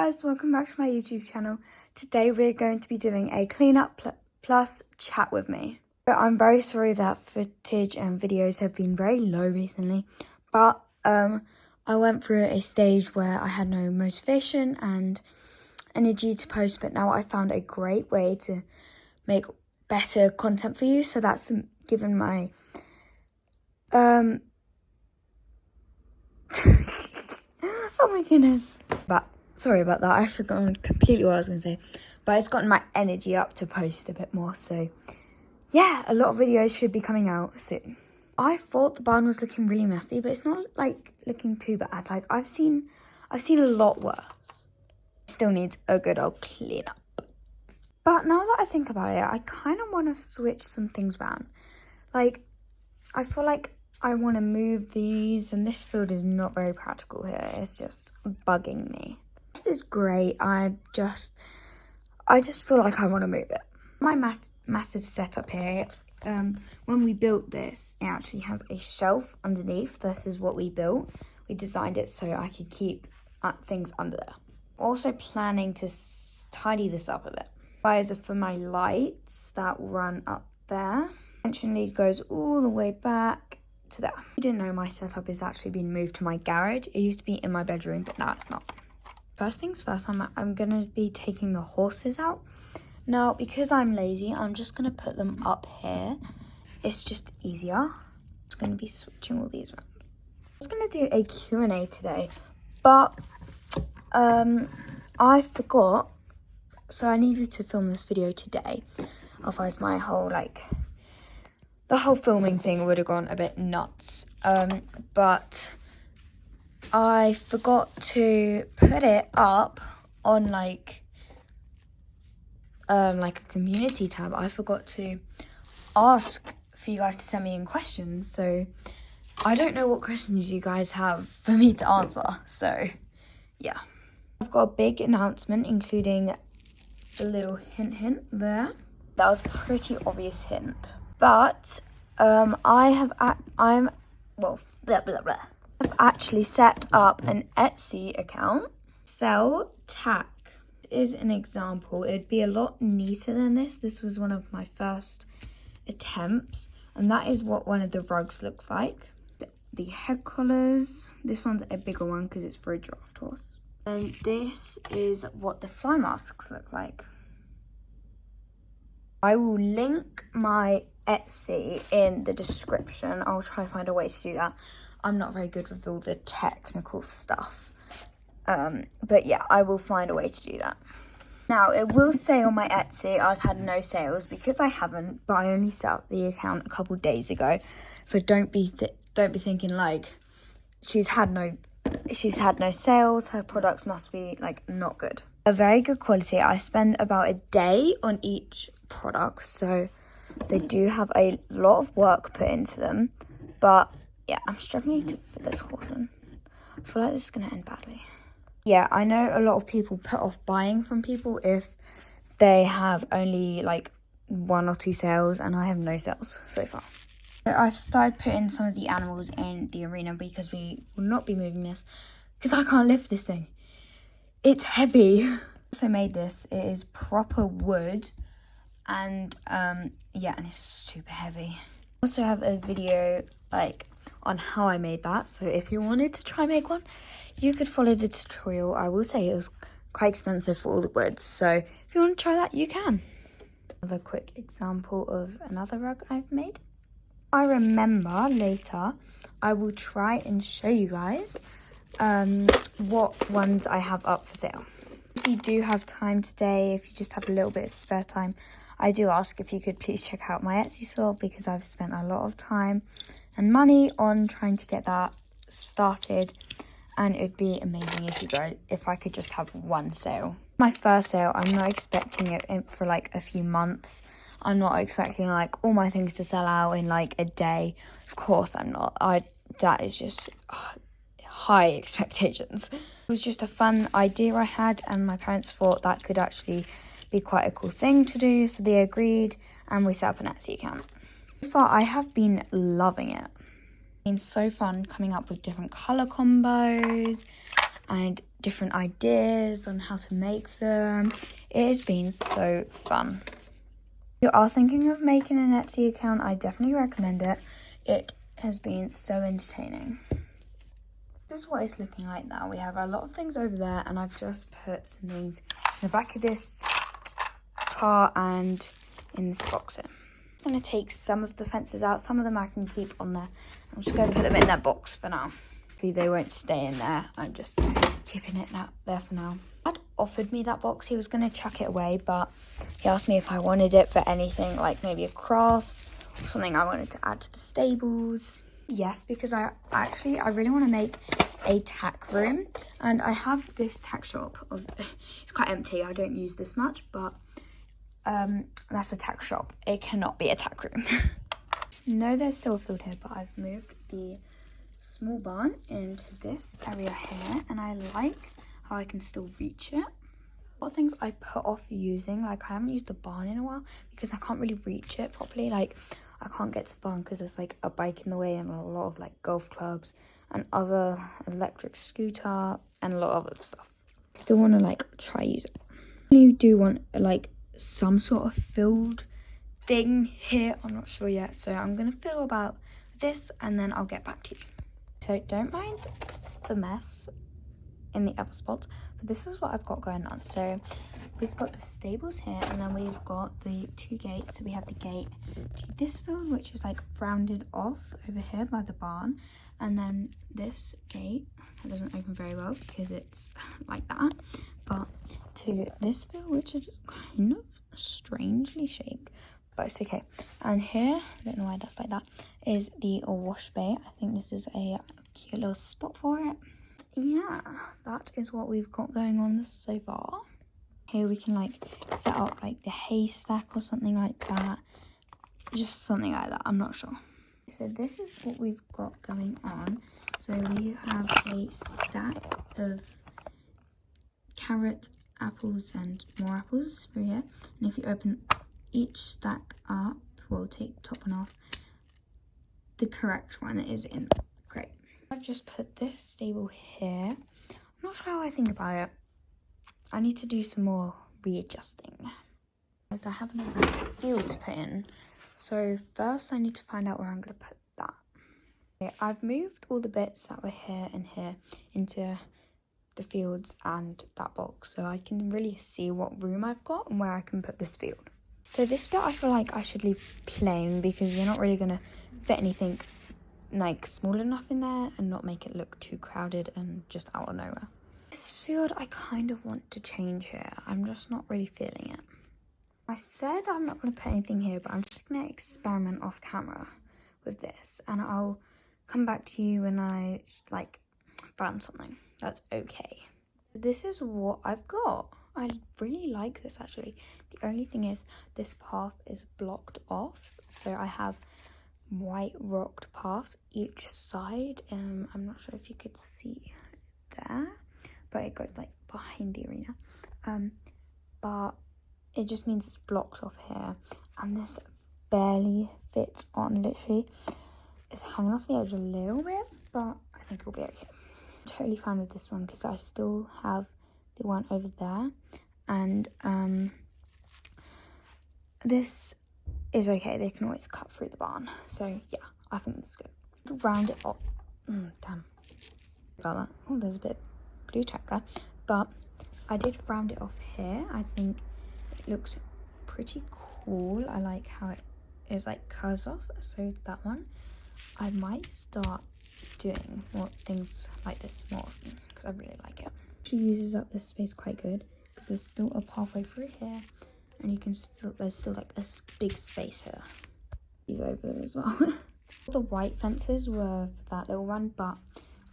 Guys, welcome back to my YouTube channel. Today we're going to be doing a cleanup plus chat with me. So I'm very sorry that footage and videos have been very low recently, but I went through a stage where I had no motivation and energy to post, but now I found a great way to make better content for you. So that's given my oh my goodness. But sorry about that, I forgot completely what I was going to say. But it's gotten my energy up to post a bit more. So yeah, a lot of videos should be coming out soon. I thought the barn was looking really messy, but it's not like looking too bad. Like I've seen a lot worse. Still needs a good old clean up. But now that I think about it, I kind of want to switch some things around. Like I feel like I want to move these, and this field is not very practical here. It's just bugging me. This is great. I just feel like I want to move it. My massive setup here, when we built this, it actually has a shelf underneath. This is what we built. We designed it so I could keep things under there. Also planning to tidy this up a bit. Wires are for my lights that run up there. Extension lead goes all the way back to there. You didn't know my setup is actually being moved to my garage. It used to be in my bedroom, but now it's not. First things first, I'm gonna be taking the horses out. Now, because I'm lazy, I'm just gonna put them up here. It's just easier. It's gonna be switching all these around. I was gonna do a Q&A today, but I forgot. So I needed to film this video today. Otherwise my whole the whole filming thing would have gone a bit nuts. But I forgot to put it up on like a community tab. I forgot to ask for you guys to send me in questions. So I don't know what questions you guys have for me to answer. So yeah. I've got a big announcement, including a little hint there. That was a pretty obvious hint. But I've actually set up an Etsy account. Sell tack is an example. It'd be a lot neater than this. This was one of my first attempts, and that is what one of the rugs looks like. The head collars. This one's a bigger one because it's for a draft horse. And this is what the fly masks look like. I will link my Etsy in the description. I'll try to find a way to do that. I'm not very good with all the technical stuff. But yeah, I will find a way to do that. Now, it will say on my Etsy I've had no sales because I haven't, but I only set up the account a couple days ago. So don't be thinking like she's had no sales, her products must be like not good. A very good quality. I spend about a day on each product, so they do have a lot of work put into them. But yeah, I'm struggling to fit this horse in. I feel like this is going to end badly. Yeah, I know a lot of people put off buying from people if they have only like 1 or 2 sales, and I have no sales so far. So I've started putting some of the animals in the arena because we will not be moving this because I can't lift this thing. It's heavy. I also made this. It is proper wood, and yeah, and it's super heavy. I also have a video on how I made that, so if you wanted to try make one, you could follow the tutorial. I will say it was quite expensive for all the woods, so if you want to try that, you can. Another quick example of another rug I've made. I remember later I will try and show you guys what ones I have up for sale. If you do have time today, if you just have a little bit of spare time, I do ask if you could please check out my Etsy store because I've spent a lot of time and money on trying to get that started, and it'd be amazing if I could just have one sale. My first sale, I'm not expecting it for like a few months. I'm not expecting like all my things to sell out in like a day. Of course I'm not. That is just high expectations. It was just a fun idea I had, and my parents thought that could actually be quite a cool thing to do, so they agreed and we set up an Etsy account. So far I have been loving it. It's been so fun coming up with different colour combos and different ideas on how to make them. It has been so fun. If you are thinking of making an Etsy account, I definitely recommend it. It has been so entertaining. This is what it's looking like now. We have a lot of things over there, and I've just put some things in the back of this part and in this box here. I'm going to take some of the fences out. Some of them I can keep on there. I'm just going to put them in that box for now. See, they won't stay in there. I'm just keeping it out there for now. Dad offered me that box. He was going to chuck it away, but he asked me if I wanted it for anything, like maybe a crafts or something I wanted to add to the stables. Yes, because I really want to make a tack room, and I have this tack shop. It's quite empty. I don't use this much, but that's a tack shop. It cannot be a tack room. No, there's still a field here, but I've moved the small barn into this area here, and I like how I can still reach it. A lot of things I put off using, like I haven't used the barn in a while because I can't really reach it properly. Like I can't get to the barn because there's like a bike in the way and a lot of like golf clubs and other electric scooter and a lot of other stuff. Still want to like try use it. You do want like some sort of field thing here. I'm not sure yet, so I'm gonna feel about this and then I'll get back to you. So don't mind the mess in the other spots, but this is what I've got going on. So we've got the stables here, and then we've got the two gates. So we have the gate to this field, which is like rounded off over here by the barn, and then this gate that doesn't open very well because it's like that, but to this field, which is kind of strangely shaped, but it's okay. And here, I don't know why that's like that, is the wash bay. I think this is a cute little spot for it. Yeah, that is what we've got going on so far. Here we can like set up like the haystack or something like that. Just something like that, I'm not sure. So this is what we've got going on. So we have a stack of carrots, apples and more apples through here. And if you open each stack up, we'll take the top one off. The correct one is in the crate. I've just put this stable here. I'm not sure how I think about it. I need to do some more readjusting. As I have another field to put in. So first I need to find out where I'm going to put that. Okay, I've moved all the bits that were here and here into the fields and that box. So I can really see what room I've got and where I can put this field. So this bit I feel like I should leave plain because you're not really going to fit anything like small enough in there and not make it look too crowded and just out of nowhere. This field I kind of want to change here. I'm just not really feeling it. I said I'm not going to put anything here, but I'm just going to experiment off camera with this, and I'll come back to you when I like found something that's okay. This is what I've got. I really like this actually. The only thing is this path is blocked off, so I have white rocked path each side. I'm not sure if you could see there, but it goes like behind the arena. But it just means it's blocked off here, and this barely fits on. Literally, it's hanging off the edge a little bit, but I think it'll be okay. I'm totally fine with this one because I still have the one over there, and this is okay. They can always cut through the barn. So yeah, I think this is good. Round it up. Damn. About that. Oh, there's a bit of blue tack there. But I did round it off here. I think it looks pretty cool. I like how it is like curves off. So that one, I might start doing more things like this more often because I really like it. She uses up this space quite good because there's still a pathway through here. And you can still, there's still like a big space here. These over there as well. All the white fences were for that little one, but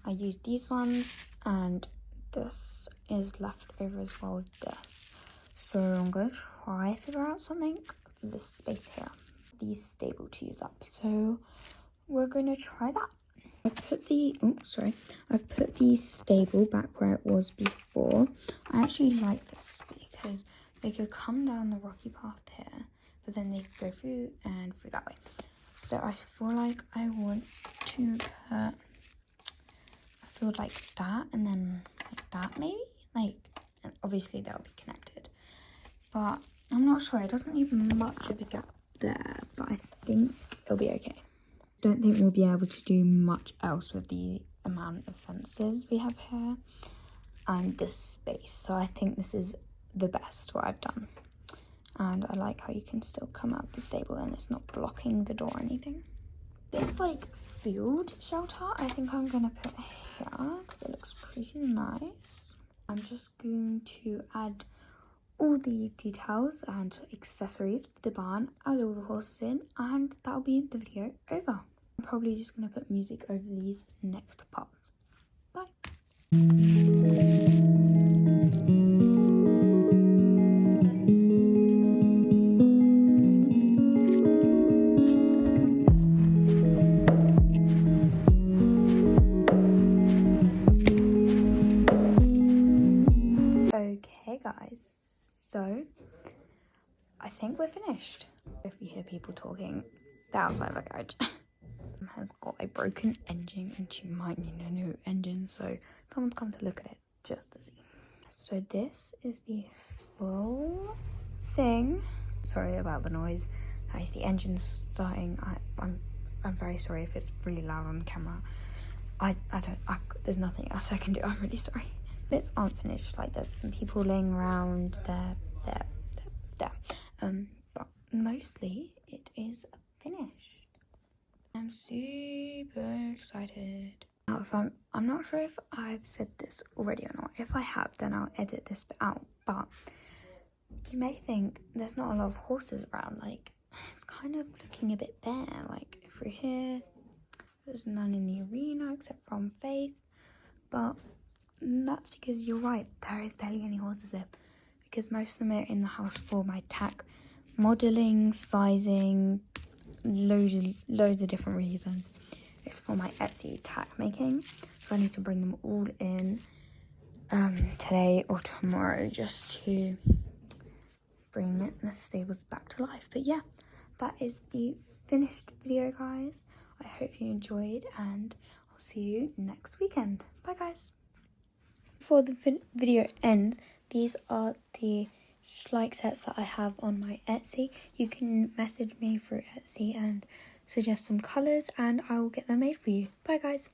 I used these ones, and this is left over as well with this. So I'm gonna try figure out something for this space here. These stable to use up. So we're gonna try that. I've put the stable back where it was before. I actually like this because they could come down the rocky path here, but then they could go through and through that way. So I feel like I want to put a field like that, and then like that maybe, like, and obviously they'll be connected, but I'm not sure. It doesn't leave much of a gap there, but I think it'll be okay. Don't think we'll be able to do much else with the amount of fences we have here and this space, so I think this is the best what I've done. And I like how you can still come out the stable and it's not blocking the door or anything. This like field shelter I think I'm gonna put here because it looks pretty nice. I'm just going to add all the details and accessories for the barn, add all the horses in, and that'll be the video over. I'm probably just going to put music over these next parts. Bye. Okay guys, so I think we're finished. If you hear people talking, they're outside of the garage. Has got a broken engine and she might need a new engine, so someone's come to look at it just to see. So this is the full thing. Sorry about the noise. That is the engine starting. I'm very sorry if it's really loud on camera. There's nothing else I can do. I'm really sorry. Bits aren't finished. Like there's some people laying around there. But mostly it is finished. I'm super excited. Now, I'm not sure if I've said this already or not. If I have, then I'll edit this bit out. But you may think there's not a lot of horses around. Like, it's kind of looking a bit bare. Like, if we're here, there's none in the arena except from Faith. But that's because you're right. There is barely any horses there. Because most of them are in the house for my tack modelling, sizing, loads of different reasons. It's for my Etsy tack making, so I need to bring them all in today or tomorrow just to bring the stables back to life. But yeah, that is the finished video, guys. I hope you enjoyed, and I'll see you next weekend. Bye guys. Before the video ends, these are the Schleich sets that I have on my Etsy. You can message me through Etsy and suggest some colours and I will get them made for you. Bye guys.